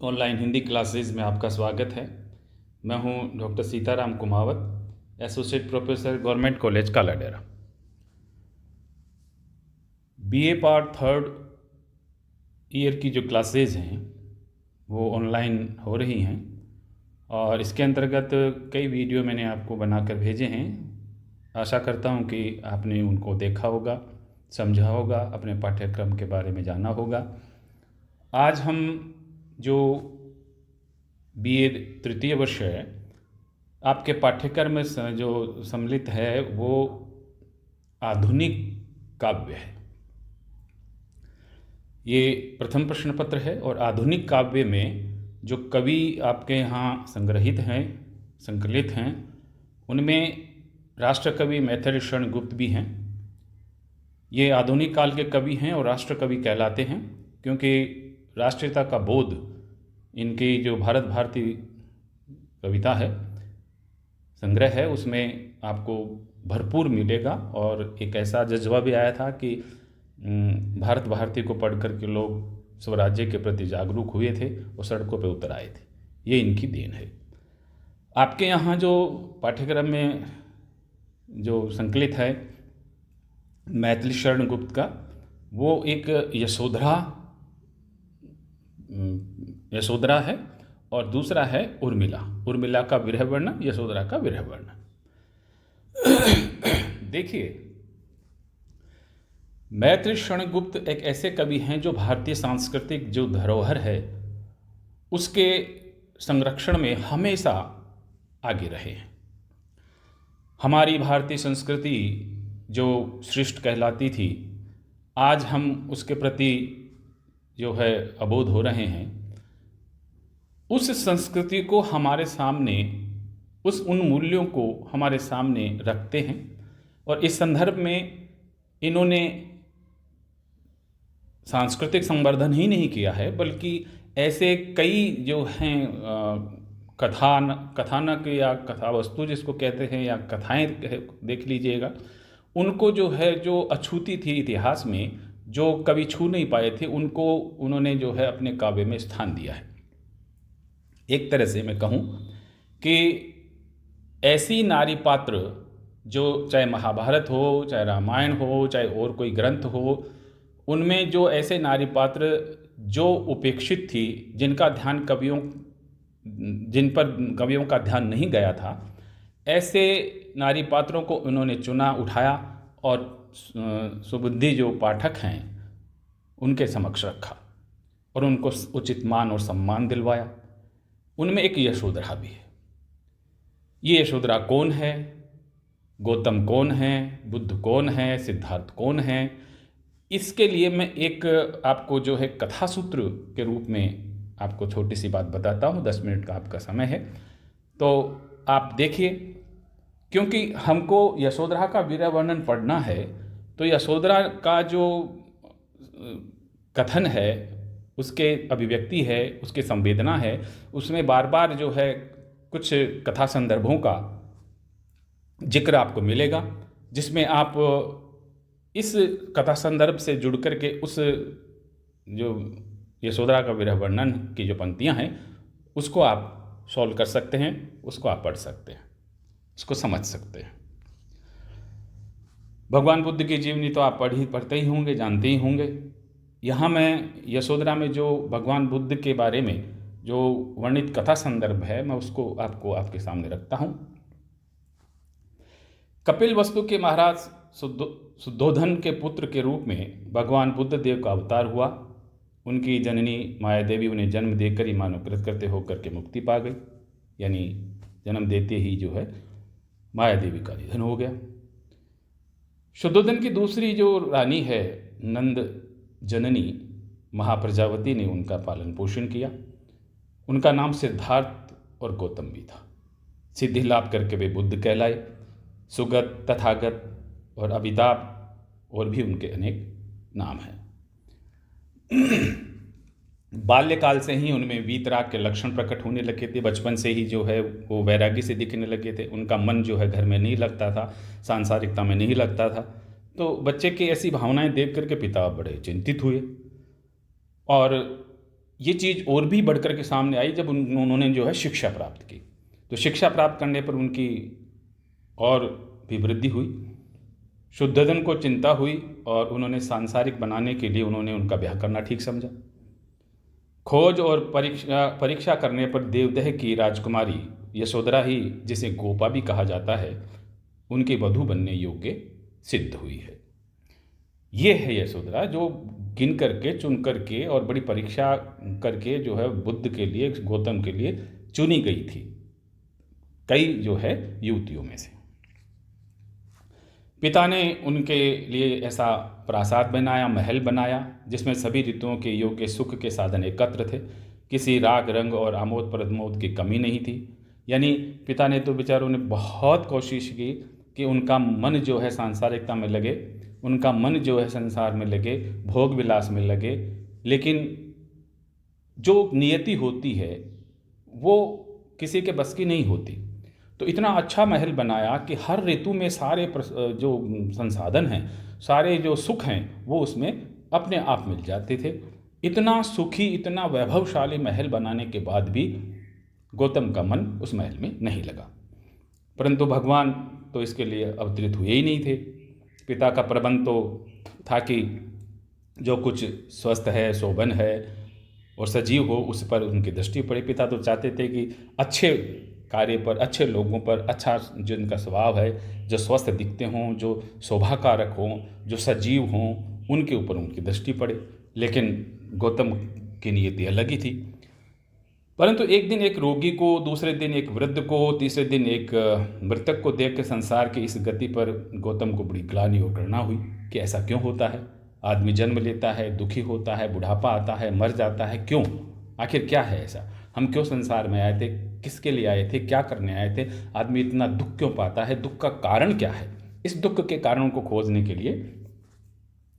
Online Hindi classes में आपका स्वागत है। मैं हूं doctor Sitaram Kumawat, associate professor, government college Kaladera. BA part third year की जो क्लासेस हैं वो ऑनलाइन हो रही हैं और इसके अंतर्गत कई वीडियो मैंने आपको बनाकर भेजे हैं। आशा करता हूं कि आपने उनको देखा होगा, समझा होगा, अपने पाठ्यक्रम के बारे में जाना होगा। आज हम जो बीए तृतीय वर्ष है, आपके पाठ्यक्रम में जो सम्मिलित है वो आधुनिक काव्य है। ये प्रथम प्रश्न पत्र है और आधुनिक काव्य में जो कवि आपके यहाँ संग्रहित हैं, संकलित हैं, उनमें राष्ट्रकवि मैथिली शरण गुप्त भी हैं। ये आधुनिक काल के कवि हैं और राष्ट्रकवि कहलाते हैं क्योंकि राष्ट्रीयता का बोध इनकी जो भारत भारती कविता है, संग्रह है, उसमें आपको भरपूर मिलेगा। और एक ऐसा जज्बा भी आया था कि भारत भारती को पढ़ कर के लोग स्वराज्य के प्रति जागरूक हुए थे और सड़कों पर उतर आए थे। ये इनकी देन है। आपके यहाँ जो पाठ्यक्रम में जो संकलित है मैथिली शरण गुप्त का, वो एक यशोधरा है और दूसरा है उर्मिला का विरह वर्णन, यशोधरा का विरह वर्णन। देखिए, मैथिली शरण गुप्त एक ऐसे कवि हैं जो भारतीय सांस्कृतिक जो धरोहर है उसके संरक्षण में हमेशा आगे रहे हैं। हमारी भारतीय संस्कृति जो श्रेष्ठ कहलाती थी, आज हम उसके प्रति जो है अबोध हो रहे हैं। उस संस्कृति को हमारे सामने, उन मूल्यों को हमारे सामने रखते हैं और इस संदर्भ में इन्होंने सांस्कृतिक संवर्धन ही नहीं किया है, बल्कि ऐसे कई जो हैं कथानक या कथा वस्तु जिसको कहते हैं या कथाएं देख लीजिएगा, उनको जो है जो अछूती थी इतिहास में, जो कभी छू नहीं पाए थे, उनको उन्होंने जो है अपने काव्य में स्थान दिया है। एक तरह से मैं कहूँ कि ऐसी नारी पात्र जो चाहे महाभारत हो, चाहे रामायण हो, चाहे और कोई ग्रंथ हो, उनमें जो ऐसे नारी पात्र जो उपेक्षित थी, जिन पर कवियों का ध्यान नहीं गया था, ऐसे नारी पात्रों को उन्होंने चुना, उठाया और सुबुद्धि जो पाठक हैं उनके समक्ष रखा और उनको उचित मान और सम्मान दिलवाया। उनमें एक यशोधरा भी है। ये यशोधरा कौन है? गौतम कौन है? बुद्ध कौन है? सिद्धार्थ कौन है? इसके लिए मैं एक आपको जो है कथा सूत्र के रूप में आपको छोटी सी बात बताता हूँ। 10 मिनट का आपका समय है तो आप देखिए, क्योंकि हमको यशोधरा का वीर वर्णन पढ़ना है तो यशोधरा का जो कथन है, उसके अभिव्यक्ति है, उसके संवेदना है, उसमें बार बार जो है कुछ कथा संदर्भों का जिक्र आपको मिलेगा, जिसमें आप इस कथा संदर्भ से जुड़ करके उस जो यशोधरा का विरह वर्णन की जो पंक्तियां हैं उसको आप सॉल्व कर सकते हैं, उसको आप पढ़ सकते हैं, उसको समझ सकते हैं। भगवान बुद्ध की जीवनी तो आप पढ़ते ही होंगे, जानते ही होंगे। यहाँ मैं यशोधरा में जो भगवान बुद्ध के बारे में जो वर्णित कथा संदर्भ है, मैं उसको आपको आपके सामने रखता हूँ। कपिल वस्तु के महाराज शुद्धोधन के पुत्र के रूप में भगवान बुद्ध देव का अवतार हुआ। उनकी जननी माया देवी उन्हें जन्म देकर ही मानव कृतकृत्य होकर के मुक्ति पा गई, यानी जन्म देते ही जो है माया देवी का निधन हो गया। शुद्धोधन की दूसरी जो रानी है नंद जननी महाप्रजावती ने उनका पालन पोषण किया। उनका नाम सिद्धार्थ और गौतम भी था। सिद्धि लाभ करके वे बुद्ध कहलाए। सुगत, तथागत और अमिताभ और भी उनके अनेक नाम हैं। बाल्यकाल से ही उनमें वीतराग के लक्षण प्रकट होने लगे थे। बचपन से ही जो है वो वैरागी से दिखने लगे थे। उनका मन जो है घर में नहीं लगता था, सांसारिकता में नहीं लगता था। तो बच्चे की ऐसी भावनाएं देख करके पिता बड़े चिंतित हुए और ये चीज़ और भी बढ़कर के सामने आई जब उन्होंने जो है शिक्षा प्राप्त की। तो शिक्षा प्राप्त करने पर उनकी और भी वृद्धि हुई, शुद्धोधन को चिंता हुई और उन्होंने सांसारिक बनाने के लिए उन्होंने उनका ब्याह करना ठीक समझा। खोज और परीक्षा करने पर देवदह की राजकुमारी यशोधरा ही, जिसे गोपा भी कहा जाता है, उनकी वधू बनने योग्य सिद्ध हुई है। ये है यशोधरा जो गिन करके चुन करके और बड़ी परीक्षा करके जो है बुद्ध के लिए, गौतम के लिए चुनी गई थी कई जो है युवतियों में से। पिता ने उनके लिए ऐसा प्रासाद बनाया, महल बनाया, जिसमें सभी ऋतुओं के योग्य सुख के साधन एकत्र थे। किसी राग रंग और आमोद प्रमोद की कमी नहीं थी। यानी पिता ने तो बेचारों ने बहुत कोशिश की कि उनका मन जो है सांसारिकता में लगे, उनका मन जो है संसार में लगे, भोग विलास में लगे, लेकिन जो नियति होती है वो किसी के बस की नहीं होती। तो इतना अच्छा महल बनाया कि हर ऋतु में सारे जो संसाधन हैं, सारे जो सुख हैं, वो उसमें अपने आप मिल जाते थे। इतना सुखी, इतना वैभवशाली महल बनाने के बाद भी गौतम का मन उस महल में नहीं लगा। परंतु भगवान तो इसके लिए अवतरित हुए ही नहीं थे। पिता का प्रबंध तो था कि जो कुछ स्वस्थ है, शोभन है और सजीव हो, उस पर उनकी दृष्टि पड़ी। पिता तो चाहते थे कि अच्छे कार्य पर, अच्छे लोगों पर, अच्छा जिनका स्वभाव है, जो स्वस्थ दिखते हों, जो शोभाकारक हों, जो सजीव हों, उनके ऊपर उनकी दृष्टि पड़े। लेकिन गौतम की नियति अलग ही थी। परंतु एक दिन एक रोगी को, दूसरे दिन एक वृद्ध को, तीसरे दिन एक मृतक को देख के संसार की इस गति पर गौतम को बड़ी ग्लानि और घृणा हुई कि ऐसा क्यों होता है। आदमी जन्म लेता है, दुखी होता है, बुढ़ापा आता है, मर जाता है, क्यों? आखिर क्या है ऐसा? हम क्यों संसार में आए थे? किसके लिए आए थे? क्या करने आए थे? आदमी इतना दुख क्यों पाता है? दुख का कारण क्या है? इस दुख के कारणों को खोजने के लिए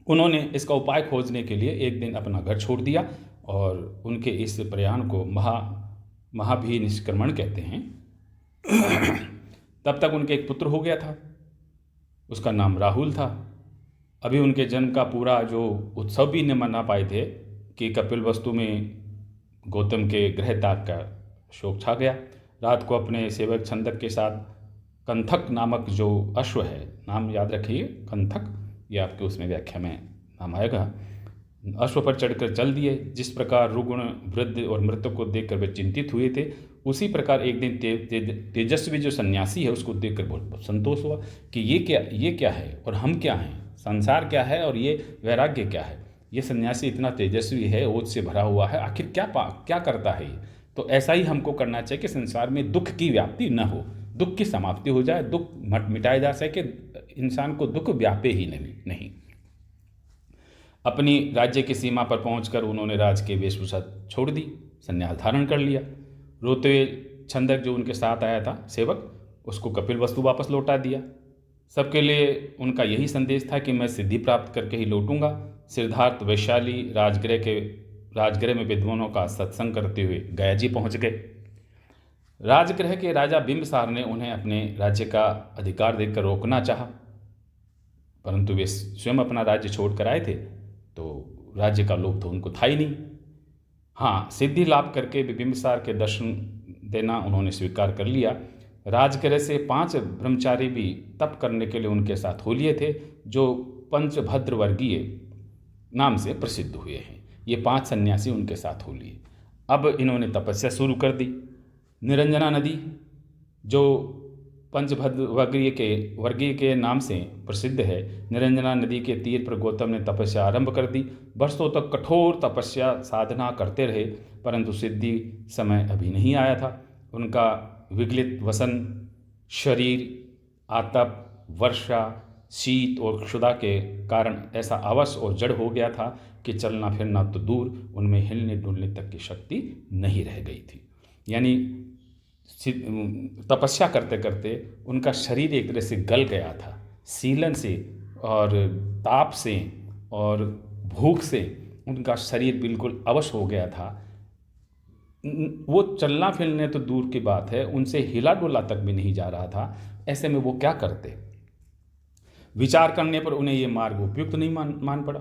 उन्होंने, इसका उपाय खोजने के लिए एक दिन अपना घर छोड़ दिया और उनके इस प्रयाण को महाभिनिष्क्रमण कहते हैं। तब तक उनके एक पुत्र हो गया था, उसका नाम राहुल था। अभी उनके जन्म का पूरा जो उत्सव भी न मना पाए थे कि कपिलवस्तु में गौतम के गृह त्याग का शोक छा गया। रात को अपने सेवक छंदक के साथ कंथक नामक जो अश्व है, नाम याद रखिए कंथक, ये आपके उसमें व्याख्या में नाम आएगा, अश्व पर चढ़कर चल दिए। जिस प्रकार रुग्ण, वृद्ध और मृतक को देखकर वे चिंतित हुए थे, उसी प्रकार एक दिन तेजस्वी जो सन्यासी है उसको देखकर बहुत संतोष हुआ कि ये क्या है और हम क्या हैं, संसार क्या है और ये वैराग्य क्या है। ये सन्यासी इतना तेजस्वी है, ओज से भरा हुआ है, आखिर क्या करता है ये? तो ऐसा ही हमको करना चाहिए कि संसार में दुख की व्याप्ति न हो, दुख की समाप्ति हो जाए, दुख मिटाया जा सके, इंसान को दुख व्यापे ही नहीं। अपनी राज्य की सीमा पर पहुंचकर उन्होंने राज के वेशभूषा छोड़ दी, संन्यास धारण कर लिया। रोते हुए छंदक जो उनके साथ आया था सेवक, उसको कपिलवस्तु वापस लौटा दिया। सबके लिए उनका यही संदेश था कि मैं सिद्धि प्राप्त करके ही लौटूंगा। सिद्धार्थ वैशाली राजगृह में विद्वानों का सत्संग करते हुए गया जी पहुँच गए। राजगृह के राजा बिंबिसार ने उन्हें अपने राज्य का अधिकार देकर रोकना चाहा, परंतु वे स्वयं अपना राज्य छोड़कर आए थे, तो राज्य का लोभ तो उनको था ही नहीं। हाँ, सिद्धि लाभ करके बिंबिसार के दर्शन देना उन्होंने स्वीकार कर लिया। राजगृह से 5 ब्रह्मचारी भी तप करने के लिए उनके साथ हो लिए थे, जो पंचभद्र वर्गीय नाम से प्रसिद्ध हुए हैं। ये 5 सन्यासी उनके साथ हो लिए। अब इन्होंने तपस्या शुरू कर दी। निरंजना नदी जो पंचभद्र वर्गीय के नाम से प्रसिद्ध है, निरंजना नदी के तीर पर गौतम ने तपस्या आरंभ कर दी। वर्षों तक कठोर तपस्या साधना करते रहे, परंतु सिद्धि समय अभी नहीं आया था। उनका विगलित वसन शरीर आतप, वर्षा, शीत और क्षुधा के कारण ऐसा अवश और जड़ हो गया था कि चलना फिरना तो दूर, उनमें हिलने डुलने तक की शक्ति नहीं रह गई थी। यानी तपस्या करते करते उनका शरीर एक तरह से गल गया था, सीलन से और ताप से और भूख से उनका शरीर बिल्कुल अवश हो गया था। वो चलना फिरने तो दूर की बात है, उनसे हिला डुला तक भी नहीं जा रहा था। ऐसे में वो क्या करते? विचार करने पर उन्हें ये मार्ग उपयुक्त नहीं मान पड़ा।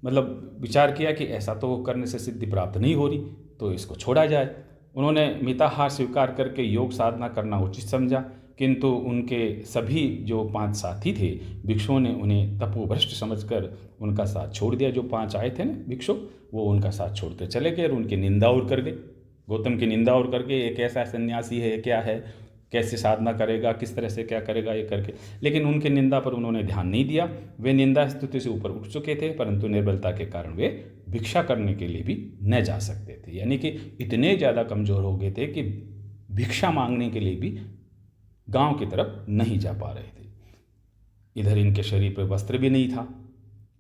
मतलब विचार किया कि ऐसा तो करने से सिद्धि प्राप्त नहीं हो रही, तो इसको छोड़ा जाए। उन्होंने मिताहार स्वीकार करके योग साधना करना उचित समझा, किंतु उनके सभी जो 5 साथी थे भिक्षुओं ने उन्हें तपोभ्रष्ट समझकर उनका साथ छोड़ दिया। जो 5 आए थे ना भिक्षु, वो उनका साथ छोड़कर चले गए और उनकी निंदा और कर गए। गौतम की निंदा और करके, एक ऐसा सन्यासी है, क्या है, कैसे साधना करेगा, किस तरह से क्या करेगा, ये करके। लेकिन उनके निंदा पर उन्होंने ध्यान नहीं दिया। वे निंदा स्तुति से ऊपर उठ चुके थे, परंतु निर्बलता के कारण वे भिक्षा करने के लिए भी न जा सकते थे। यानी कि इतने ज़्यादा कमज़ोर हो गए थे कि भिक्षा मांगने के लिए भी गांव की तरफ नहीं जा पा रहे थे। इधर इनके शरीर पर वस्त्र भी नहीं था,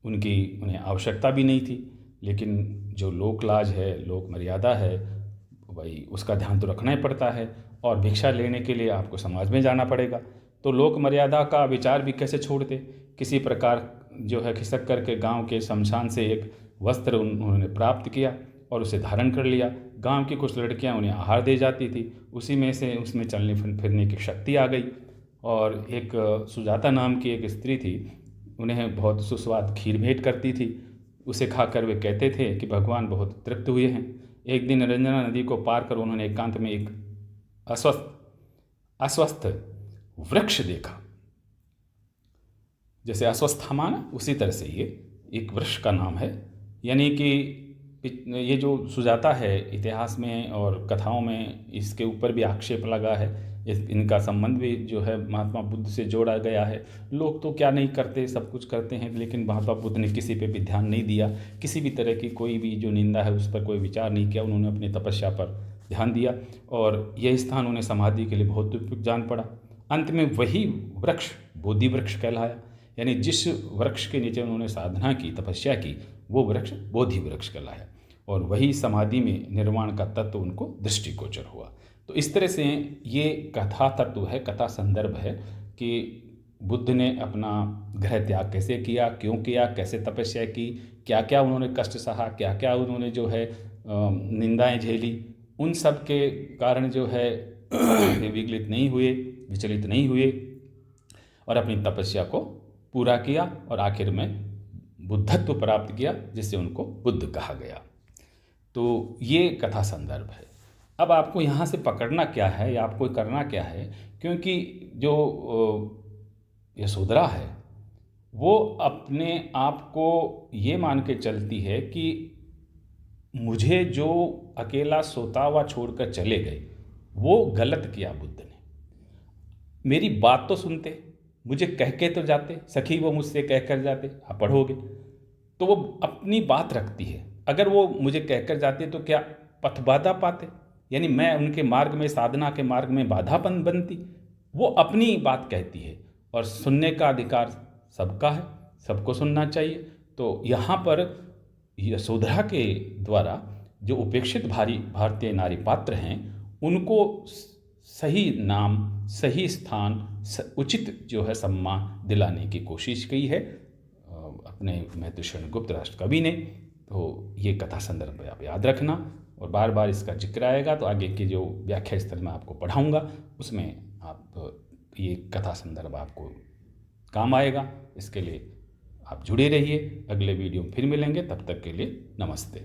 उन्हें आवश्यकता भी नहीं थी, लेकिन जो लोक लाज है, लोक मर्यादा है, भाई उसका ध्यान तो रखना ही पड़ता है। और भिक्षा लेने के लिए आपको समाज में जाना पड़ेगा, तो लोक मर्यादा का विचार भी कैसे छोड़ते। किसी प्रकार जो है खिसक करके गांव के शमशान से एक वस्त्र उन्होंने प्राप्त किया और उसे धारण कर लिया। गांव की कुछ लड़कियां उन्हें आहार दे जाती थी, उसी में से उसमें चलने फिरने की शक्ति आ गई। और एक सुजाता नाम की एक स्त्री थी, उन्हें बहुत सुस्वाद खीर भेंट करती थी। उसे खाकर वे कहते थे कि भगवान बहुत तृप्त हुए हैं। एक दिन रंजना नदी को पार कर उन्होंने एकांत में एक अस्वस्थ वृक्ष देखा। जैसे अस्वस्थामा ना, उसी तरह से ये एक वृक्ष का नाम है। यानी कि ये जो सुजाता है, इतिहास में और कथाओं में इसके ऊपर भी आक्षेप लगा है। इनका संबंध भी जो है महात्मा बुद्ध से जोड़ा गया है। लोग तो क्या नहीं करते, सब कुछ करते हैं, लेकिन महात्मा बुद्ध ने किसी पे भी ध्यान नहीं दिया। किसी भी तरह की कोई भी जो निंदा है उस पर कोई विचार नहीं किया। उन्होंने अपनी तपस्या पर ध्यान दिया और यह स्थान उन्हें समाधि के लिए बहुत उपयुक्त जान पड़ा। अंत में वही वृक्ष बोधि वृक्ष कहलाया। यानी जिस वृक्ष के नीचे उन्होंने साधना की, तपस्या की, वो वृक्ष बोधि वृक्ष कहलाया और वही समाधि में निर्वाण का तत्व उनको दृष्टिगोचर हुआ। तो इस तरह से ये कथा तत्व है, कथा संदर्भ है कि बुद्ध ने अपना गृह त्याग कैसे किया, क्यों किया, कैसे तपस्या की, क्या क्या उन्होंने कष्ट सहा, क्या क्या उन्होंने जो है निंदाएं झेली। उन सब के कारण जो है विगलित नहीं हुए, विचलित नहीं हुए और अपनी तपस्या को पूरा किया और आखिर में बुद्धत्व प्राप्त किया, जिससे उनको बुद्ध कहा गया। तो ये कथा संदर्भ है। अब आपको यहाँ से पकड़ना क्या है या आपको करना क्या है, क्योंकि जो यशोधरा है वो अपने आप को ये मान के चलती है कि मुझे जो अकेला सोता हुआ छोड़कर चले गए वो गलत किया बुद्ध ने। मेरी बात तो सुनते, मुझे कह के तो जाते, सखी वो मुझसे कह कर जाते, आप पढ़ोगे तो वो अपनी बात रखती है। अगर वो मुझे कहकर जाते तो क्या पथ बाधा पाते, यानी मैं उनके मार्ग में, साधना के मार्ग में बाधा बनती। वो अपनी बात कहती है और सुनने का अधिकार सबका है, सबको सुनना चाहिए। तो यहाँ पर यशोधरा के द्वारा जो उपेक्षित भारतीय नारी पात्र हैं उनको सही नाम, सही स्थान, उचित जो है सम्मान दिलाने की कोशिश की है अपने महर्षि गुप्त राष्ट्र कवि ने। तो ये कथा संदर्भ आप याद रखना और बार बार इसका जिक्र आएगा तो आगे के जो व्याख्या स्थल में आपको पढ़ाऊंगा उसमें आप ये कथा संदर्भ आपको काम आएगा। इसके लिए आप जुड़े रहिए। अगले वीडियो में फिर मिलेंगे, तब तक के लिए नमस्ते।